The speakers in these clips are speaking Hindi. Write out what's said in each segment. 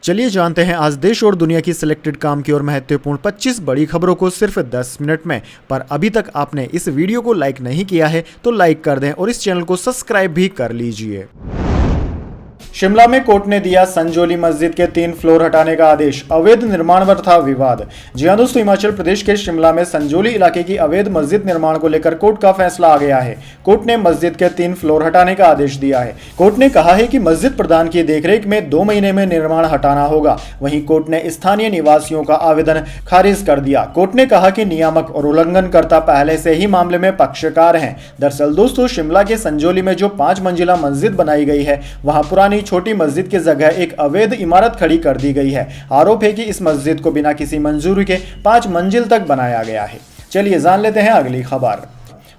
चलिए जानते हैं आज देश और दुनिया की सिलेक्टेड काम की और महत्वपूर्ण 25 बड़ी खबरों को सिर्फ 10 मिनट में। पर अभी तक आपने इस वीडियो को लाइक नहीं किया है तो लाइक कर दें और इस चैनल को सब्सक्राइब भी कर लीजिए। शिमला में कोर्ट ने दिया संजौली मस्जिद के 3 फ्लोर हटाने का आदेश। अवैध निर्माण पर था विवाद। जी हां दोस्तों, हिमाचल प्रदेश के शिमला में संजौली इलाके की अवैध मस्जिद निर्माण को लेकर कोर्ट का फैसला आ गया है। कोर्ट ने मस्जिद के 3 फ्लोर हटाने का आदेश दिया है। कोर्ट ने कहा है कि मस्जिद प्रधान की देखरेख में 2 महीने में निर्माण हटाना होगा। वहीं कोर्ट ने स्थानीय निवासियों का आवेदन खारिज कर दिया। कोर्ट ने कहा कि नियामक और उल्लंघनकर्ता पहले से ही मामले में पक्षकार हैं। दरअसल दोस्तों, शिमला के संजौली में जो 5 मंजिला मस्जिद बनाई गई है, वहां पुरानी छोटी मस्जिद की जगह एक अवैध इमारत खड़ी कर दी गई है। आरोप है कि इस मस्जिद को बिना किसी मंजूरी के 5 मंजिल तक बनाया गया है। चलिए जान लेते हैं अगली खबर।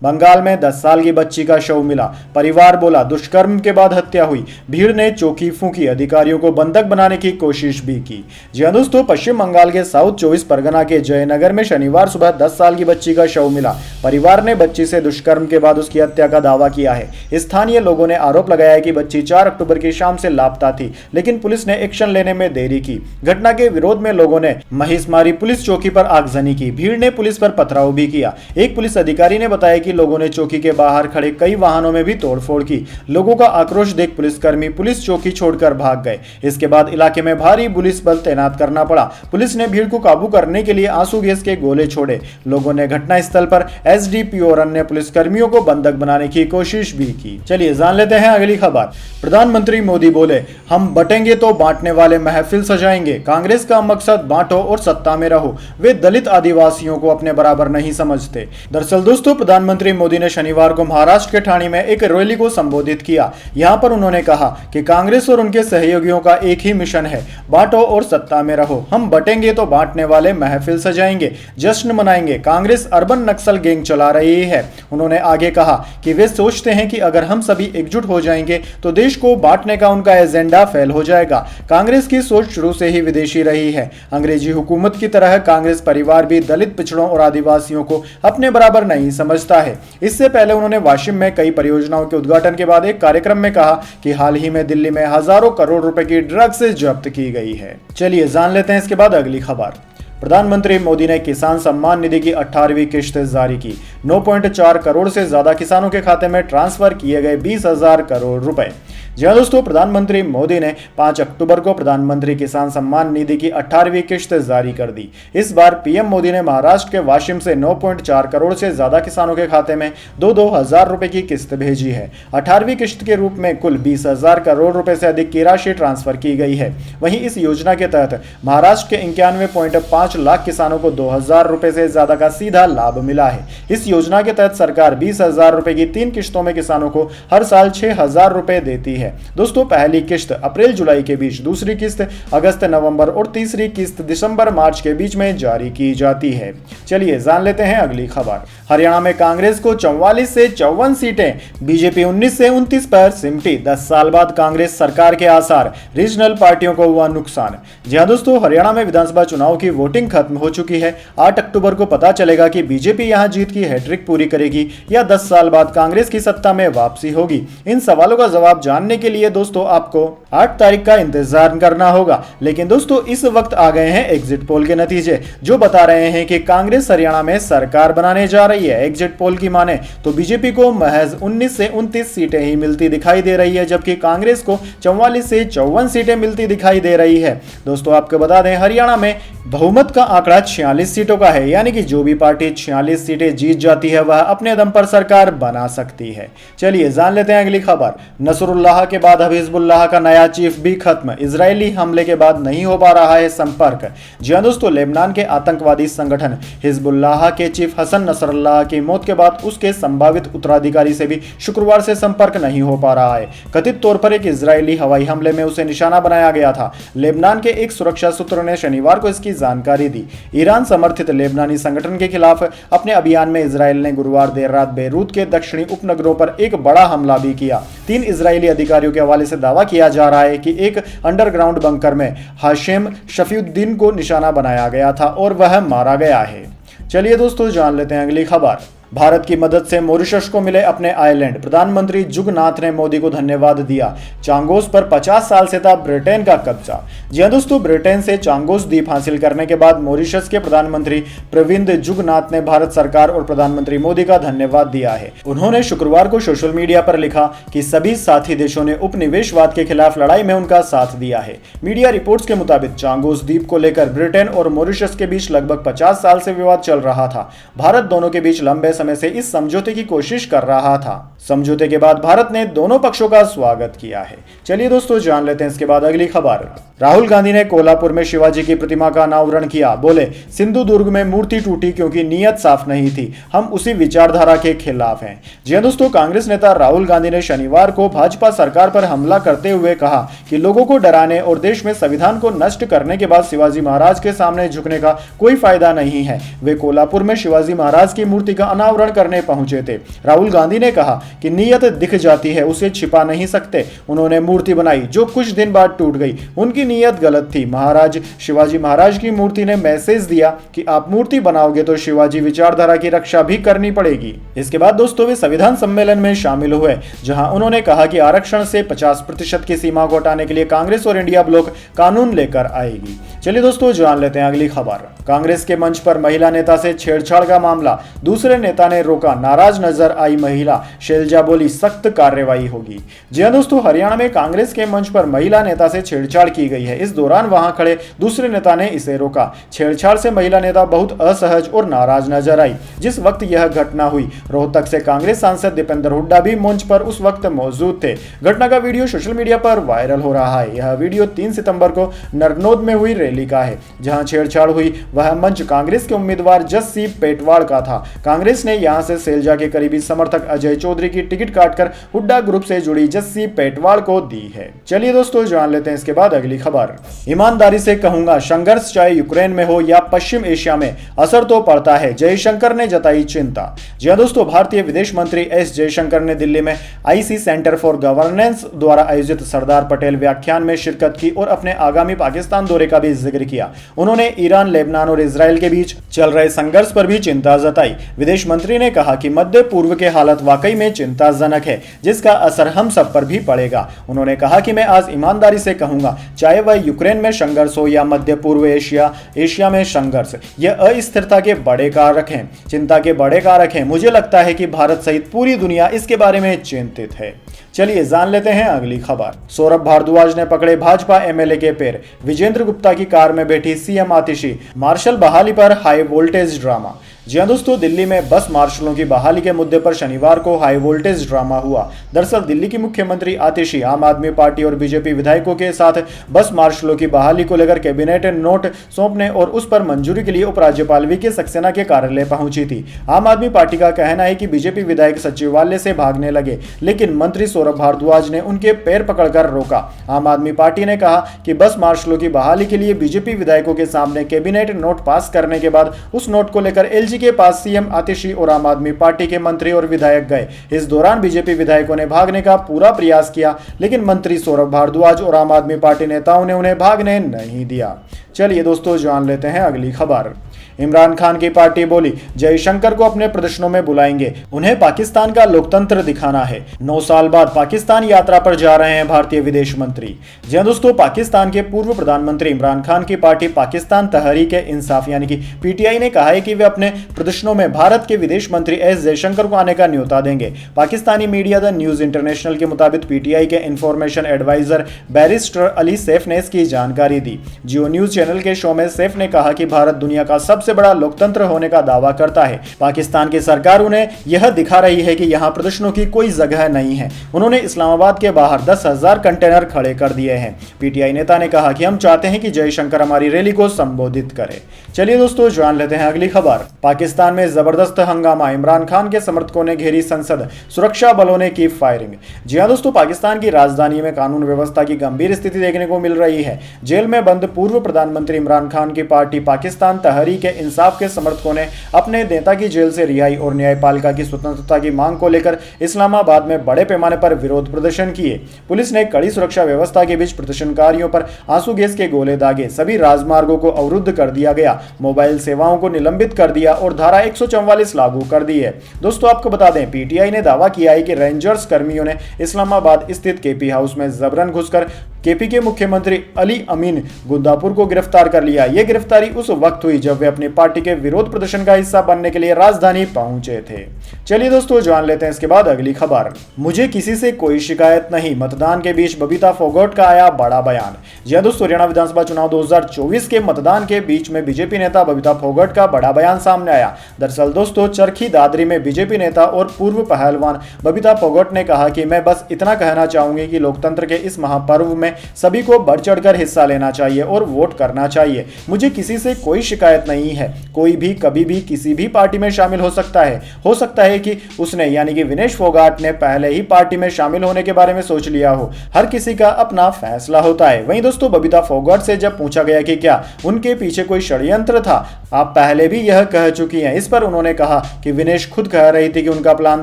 बंगाल में 10 साल की बच्ची का शव मिला। परिवार बोला दुष्कर्म के बाद हत्या हुई। भीड़ ने चौकी फूंकी। अधिकारियों को बंधक बनाने की कोशिश भी की। जी हां दोस्तों, पश्चिम बंगाल के साउथ 24 परगना के जयनगर में शनिवार सुबह 10 साल की बच्ची का शव मिला। परिवार ने बच्ची से दुष्कर्म के बाद उसकी हत्या का दावा किया है। स्थानीय लोगों ने आरोप लगाया कि बच्ची 4 अक्टूबर की शाम से लापता थी, लेकिन पुलिस ने एक्शन लेने में देरी की। घटना के विरोध में लोगों ने महिषमारी पुलिस चौकी पर आगजनी की। भीड़ ने पुलिस पर पथराव भी किया। एक पुलिस अधिकारी ने बताया कि लोगों ने चौकी के बाहर खड़े कई वाहनों में भी तोड़फोड़ की। लोगों का आक्रोश देख पुलिसकर्मी पुलिस चौकी छोड़कर भाग गए। इसके बाद इलाके में भारी पुलिस बल तैनात करना पड़ा। पुलिस ने भीड़ को काबू करने के लिए आंसू गैस के गोले छोड़े। लोगों ने घटनास्थल पर एसडीपीओ और अन्य पुलिसकर्मियों को बंधक बनाने की कोशिश भी की। चलिए जान लेते हैं अगली खबर। प्रधानमंत्री मोदी बोले, हम बटेंगे तो बांटने वाले महफिल सजाएंगे। कांग्रेस का मकसद बांटो और सत्ता में रहो। वे दलित आदिवासियों को अपने बराबर नहीं समझते। दरअसल दोस्तों, प्रधानमंत्री मोदी ने शनिवार को महाराष्ट्र के ठाणे में एक रैली को संबोधित किया। यहां पर उन्होंने कहा कि कांग्रेस और उनके सहयोगियों का एक ही मिशन है, बांटो और सत्ता में रहो। हम बटेंगे तो बांटने वाले महफिल सजाएंगे, जश्न मनाएंगे। कांग्रेस अर्बन नक्सल गैंग चला रही है। उन्होंने आगे कहा कि वे सोचते हैं कि अगर हम सभी एकजुट हो जाएंगे तो देश को बांटने का उनका एजेंडा फेल हो जाएगा। कांग्रेस की सोच शुरू से ही विदेशी रही है। अंग्रेजी हुकूमत की तरह कांग्रेस परिवार भी दलित, पिछड़ों और आदिवासियों को अपने बराबर नहीं समझता है। इससे पहले उन्होंने वाशिम में कई परियोजनाओं के उद्घाटन के बाद एक कार्यक्रम में कहा कि हाल ही में दिल्ली में हजारों करोड़ रुपए की ड्रग्स जब्त की गई है। चलिए जान लेते हैं इसके बाद अगली खबर। प्रधानमंत्री मोदी ने किसान सम्मान निधि की 18वीं किश्त जारी की। 9.4 करोड़ से ज्यादा किसानों के खाते में ट्रांसफर किए गए 20,000 करोड़ रुपए। जी हां दोस्तों, प्रधानमंत्री मोदी ने 5 अक्टूबर को प्रधानमंत्री किसान सम्मान निधि की 18वीं किश्त जारी कर दी। इस बार पीएम मोदी ने महाराष्ट्र के वाशिम से 9.4 करोड़ से ज्यादा किसानों के खाते में 2-2 हजार रुपए की किस्त भेजी है। 18वीं किश्त के रूप में कुल 20,000 करोड़ रुपए से अधिक की राशि ट्रांसफर की गई है। वहीं इस योजना के तहत महाराष्ट्र के 91.5 लाख किसानों को 2,000 रुपए से ज्यादा का सीधा लाभ मिला है। इस योजना के तहत सरकार 20,000 रुपए की 3 किश्तों में किसानों को हर साल 6,000 रुपए देती है। दोस्तों, पहली किश्त अप्रैल जुलाई के बीच, दूसरी किश्त अगस्त नवंबर और तीसरी किश्त दिसंबर मार्च के बीच में जारी की जाती है। चलिए जान लेते हैं अगली खबर। हरियाणा में कांग्रेस को 44 से 54 सीटें, बीजेपी 19 से 29 पर सिमटी। 10 साल बाद कांग्रेस सरकार के आसार, रीजनल पार्टियों को हुआ नुकसान। जी हां दोस्तों, हरियाणा में विधानसभा चुनाव की वोटिंग खत्म हो चुकी है। 8 अक्टूबर को पता चलेगा कि बीजेपी यहां जीत की हैट्रिक पूरी करेगी या 10 साल बाद कांग्रेस की सत्ता में वापसी होगी। इन सवालों का जवाब जानने के लिए दोस्तों आपको 8 तारीख का इंतजार करना होगा। लेकिन दोस्तों, इस वक्त आ गए हैं एग्जिट पोल के नतीजे, जो बता रहे हैं कि कांग्रेस हरियाणा में सरकार बनाने जा रही है। एग्जिट पोल की माने तो बीजेपी को महज 19 से 29 सीटें ही मिलती दिखाई दे रही है, जबकि कांग्रेस को 44 से 54 सीटें मिलती दिखाई दे रही है। दोस्तों, आपको बता दें, हरियाणा में बहुमत का आंकड़ा 46 सीटों का है, यानी कि जो भी पार्टी 46 सीटें जीत जाती है वह अपने दम पर सरकार बना सकती है। चलिए जान लेते हैं अगली खबर। नसरुल्लाह के बाद अब हिजबुल्लाह का नया चीफ भी खत्म। इजरायली हमले के बाद नहीं हो पा रहा है संपर्क। जी हां दोस्तों, लेबनान के आतंकवादी संगठन हिजबुल्लाह के चीफ हसन नसरुल्लाह की मौत के बाद उसके संभावित उत्तराधिकारी से भी शुक्रवार से संपर्क नहीं हो पा रहा है। कथित तौर पर एक इजरायली हवाई हमले में उसे निशाना बनाया गया था। लेबनान के एक सुरक्षा सूत्र ने शनिवार को इसकी जानकारी दी। ईरान समर्थित लेबनानी संगठन के खिलाफ अपने अभियान में इजरायल ने गुरुवार देर रात बेरूत के दक्षिणी उपनगरों पर एक बड़ा हमला भी किया। 3 इजरायली अधिकारियों के हवाले से दावा किया जा रहा है कि एक अंडरग्राउंड बंकर में हाशिम शफीउद्दीन को निशाना बनाया गया था और वह मारा गया है। चलिए दोस्तों, जान लेते हैं अगली खबर। भारत की मदद से मॉरिशस को मिले अपने आइलैंड, प्रधानमंत्री जुगनाथ ने मोदी को धन्यवाद दिया। चांगोस पर 50 साल से था ब्रिटेन का कब्जा। जी हां दोस्तों, ब्रिटेन से चांगोस द्वीप हासिल करने के बाद मॉरिशस के प्रधानमंत्री प्रविंद जुगनाथ ने भारत सरकार और प्रधानमंत्री मोदी का धन्यवाद दिया है। उन्होंने शुक्रवार को सोशल मीडिया पर लिखा कि सभी साथी देशों ने उपनिवेशवाद के खिलाफ लड़ाई में उनका साथ दिया है। मीडिया रिपोर्ट्स के मुताबिक चांगोस द्वीप को लेकर ब्रिटेन और मॉरिशस के बीच लगभग 50 साल से विवाद चल रहा था। भारत दोनों के बीच लंबे समय से इस समझौते की कोशिश कर रहा था। समझौते के बाद भारत ने दोनों पक्षों का स्वागत किया है। चलिए दोस्तों, जान लेते हैं इसके बाद अगली खबर। राहुल गांधी ने कोल्हापुर में शिवाजी की प्रतिमा का अनावरण किया। बोले, सिंधुदुर्ग में मूर्ति टूटी क्योंकि नीयत साफ नहीं थी, हम उसी विचारधारा के खिलाफ हैं। जी हां दोस्तों, कांग्रेस नेता राहुल गांधी ने शनिवार को भाजपा सरकार पर हमला करते हुए कहा कि लोगों को डराने और देश में संविधान को नष्ट करने के बाद शिवाजी महाराज के सामने झुकने का कोई फायदा नहीं है। वे कोल्हापुर में शिवाजी महाराज की मूर्ति का अनावरण करने पहुंचे थे। राहुल गांधी ने कहा कि नीयत दिख जाती है, उसे छिपा नहीं सकते। उन्होंने मूर्ति बनाई जो कुछ दिन बाद टूट गई। उनकी नीयत गलत थी। महाराज शिवाजी महाराज की मूर्ति ने मैसेज दिया कि आप मूर्ति बनाओगे तो शिवाजी विचारधारा की रक्षा भी करनी पड़ेगी। इसके बाद दोस्तों वे संविधान सम्मेलन में शामिल हुए, जहां उन्होंने कहा कि आरक्षण से 50% की सीमा को हटाने के लिए कांग्रेस और इंडिया ब्लॉक कानून लेकर आएगी। चलिए दोस्तों, जान लेते हैं अगली खबर। कांग्रेस के मंच पर महिला नेता से छेड़छाड़ का मामला, दूसरे नेता ने रोका, नाराज नजर आई महिला, शैलजा बोली सख्त कार्रवाई होगी। जी हां दोस्तों, हरियाणा में कांग्रेस के मंच पर महिला नेता से छेड़छाड़ की गई है। इस दौरान वहां खड़े दूसरे नेता ने इसे रोका। छेड़छाड़ से महिला नेता बहुत असहज और नाराज नजर आई। जिस वक्त यह घटना हुई, रोहतक से कांग्रेस सांसद दीपेंद्र हुड्डा भी मंच पर उस वक्त मौजूद थे। घटना का वीडियो सोशल मीडिया पर वायरल हो रहा है। यह वीडियो 3 सितंबर को नरनौद में हुई रैली का है। जहां छेड़छाड़ हुई वह मंच कांग्रेस के उम्मीदवार जस्सी पेटवाड़ का था। कांग्रेस ने यहां से शैलजा के करीबी समर्थक अजय चौधरी की टिकट काटकर हुड्डा ग्रुप से जुड़ी जस्सी पेटवाड़ को दी है। चलिए दोस्तों, जान लेते हैं इसके बाद अगली खबर। ईमानदारी से कहूंगा, संघर्ष चाहे यूक्रेन में हो या पश्चिम एशिया में, असर तो पड़ता है, जयशंकर ने जताई चिंता। जी हां दोस्तों, भारतीय विदेश मंत्री एस जयशंकर ने दिल्ली में आईसी सेंटर फॉर गवर्नेंस द्वारा आयोजित सरदार पटेल व्याख्यान में शिरकत की और अपने आगामी पाकिस्तान दौरे का भी जिक्र किया। उन्होंने ईरान, लेबनान और इजराइल के बीच चल रहे संघर्ष पर भी चिंता जताई। विदेश मंत्री ने कहा कि मध्य पूर्व के हालत वाकई में चिंताजनक है, जिसका असर हम सब पर भी पड़ेगा। उन्होंने कहा कि मैं आज ईमानदारी से कहूंगा, चाहे वह यूक्रेन में संघर्ष हो या मध्य पूर्व एशिया में संघर्ष, यह अस्थिरता के बड़े कारक हैं, चिंता के बड़े कारक हैं। मुझे लगता है कि भारत सहित पूरी दुनिया इसके बारे में चिंतित है। चलिए जान लेते हैं अगली खबर। सौरभ भारद्वाज ने पकड़े भाजपा एमएलए के पैर, विजेंद्र गुप्ता की कार में बैठी सीएम आतिशी, मार्शल बहाली पर हाई वोल्टेज ड्रामा। जी हां दोस्तों, दिल्ली में बस मार्शलों की बहाली के मुद्दे पर शनिवार को हाई वोल्टेज ड्रामा हुआ। दरअसल दिल्ली की मुख्यमंत्री आतिशी आम आदमी पार्टी और बीजेपी विधायकों के साथ बस मार्शलों की बहाली को लेकर कैबिनेट नोट सौंपने और उस पर मंजूरी के लिए उपराज्यपाल वीके सक्सेना के कार्यालय पहुंची थी। आम आदमी पार्टी का कहना है कि बीजेपी विधायक सचिवालय से भागने लगे, लेकिन मंत्री सौरभ भारद्वाज ने उनके पैर पकड़कर रोका। आम आदमी पार्टी ने कहा कि बस मार्शलों की बहाली के लिए बीजेपी विधायकों के सामने कैबिनेट नोट पास करने के बाद उस नोट को लेकर एलजी के पास सीएम आतिशी और आम आदमी पार्टी के मंत्री और विधायक गए। इस दौरान बीजेपी विधायकों ने भागने का पूरा प्रयास किया, लेकिन मंत्री सौरभ भारद्वाज और आम आदमी पार्टी नेताओं ने उन्हें भागने नहीं दिया। चलिए दोस्तों, जान लेते हैं अगली खबर। इमरान खान की पार्टी बोली, जयशंकर को अपने प्रदर्शनों में बुलाएंगे, उन्हें पाकिस्तान का लोकतंत्र दिखाना है। 9 साल बाद पाकिस्तान यात्रा पर जा रहे हैं भारतीय विदेश मंत्री। जी हां दोस्तों, पाकिस्तान के पूर्व प्रधानमंत्री इमरान खान की पार्टी पाकिस्तान तहरीक इंसाफ यानी कि पीटीआई ने कहा है कि वे अपने प्रदर्शनों में भारत के विदेश मंत्री एस जयशंकर को आने का न्योता देंगे। पाकिस्तानी मीडिया द न्यूज इंटरनेशनल के मुताबिक पीटीआई के information adviser barrister Ali Saif ने इसकी जानकारी दी। जियो न्यूज चैनल के शो में सैफ ने कहा कि भारत दुनिया का सबसे बड़ा लोकतंत्र होने का दावा करता है। पाकिस्तान की सरकार उन्हें यह दिखा रही है कि यहां प्रदर्शनों की कोई जगह नहीं है। उन्होंने इस्लामाबाद के बाहर 10,000 कंटेनर खड़े कर दिए हैं। पीटीआई नेता ने कहा कि हम चाहते हैं कि जयशंकर हमारी रैली को संबोधित करे। चलिए दोस्तों, जान लेते हैं अगली खबर। पाकिस्तान में जबरदस्त हंगामा, इमरान खान के समर्थकों ने घेरी संसद, सुरक्षा बलों ने की फायरिंग। जी हां दोस्तों, पाकिस्तान की राजधानी में कानून व्यवस्था की गंभीर स्थिति देखने को मिल रही है। जेल में बंद पूर्व प्रधानमंत्री इमरान खान की पार्टी पाकिस्तान तहरीक इंसाफ के समर्थकों ने अपने नेता की जेल से रिहाई और न्यायपालिका की स्वतंत्रता की मांग को लेकर इस्लामाबाद में बड़े पैमाने पर विरोध प्रदर्शन किए। पुलिस ने कड़ी सुरक्षा व्यवस्था के बीच प्रदर्शनकारियों पर आंसू गैस के गोले दागे, सभी राजमार्गों को अवरुद्ध कर दिया गया, मोबाइल सेवाओं को निलंबित कर दिया और धारा 144 लागू कर दी है। दोस्तों आपको बता दें, पीटीआई ने दावा किया है कि रेंजर्स कर्मियों ने इस्लामाबाद स्थित केपी हाउस में जबरन घुसकर केपी के मुख्यमंत्री अली अमीन गुंदापुर को गिरफ्तार कर लिया। यह गिरफ्तारी उस वक्त हुई जब वे अपनी पार्टी के विरोध प्रदर्शन का हिस्सा बनने के लिए राजधानी पहुंचे थे। चलिए दोस्तों जान लेते हैं इसके बाद अगली खबर। मुझे किसी से कोई शिकायत नहीं, मतदान के बीच बबीता फोगाट का आया बड़ा बयान। जी हां दोस्तों, हरियाणा विधानसभा चुनाव 2024 के मतदान के बीच में बीजेपी नेता बबीता फोगाट का बड़ा बयान सामने आया। दरअसल दोस्तों, चरखी दादरी में बीजेपी नेता और पूर्व पहलवान बबीता फोगाट ने कहा कि मैं बस इतना कहना चाहूंगी कि लोकतंत्र के इस महापर्व में सभी को बढ़ चढ़कर हिस्सा लेना चाहिए और वोट करना चाहिए। मुझे किसी से कोई शिकायत नहीं है। कोई भी कभी भी किसी भी पार्टी में शामिल हो सकता है। हो सकता है कि उसने यानी कि विनेश फोगाट ने पहले ही पार्टी में शामिल होने के बारे में सोच लिया हो। हर किसी का अपना फैसला होता है। वहीं दोस्तों, बबीता फोगाट से जब पूछा गया कि क्या उनके पीछे कोई षड्यंत्र था, आप पहले भी यह कह चुकी हैं। इस पर उन्होंने कहा कि विनेश खुद कह रही थी कि उनका प्लान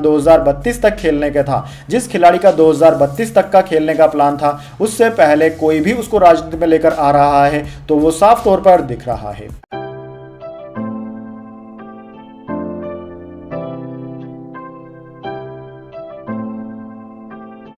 2032 तक खेलने का था। जिस खिलाड़ी का 2032 तक का खेलने का प्लान था, उससे पहले कोई भी उसको राजनीति में लेकर आ रहा है तो वो साफ तौर पर दिख रहा है।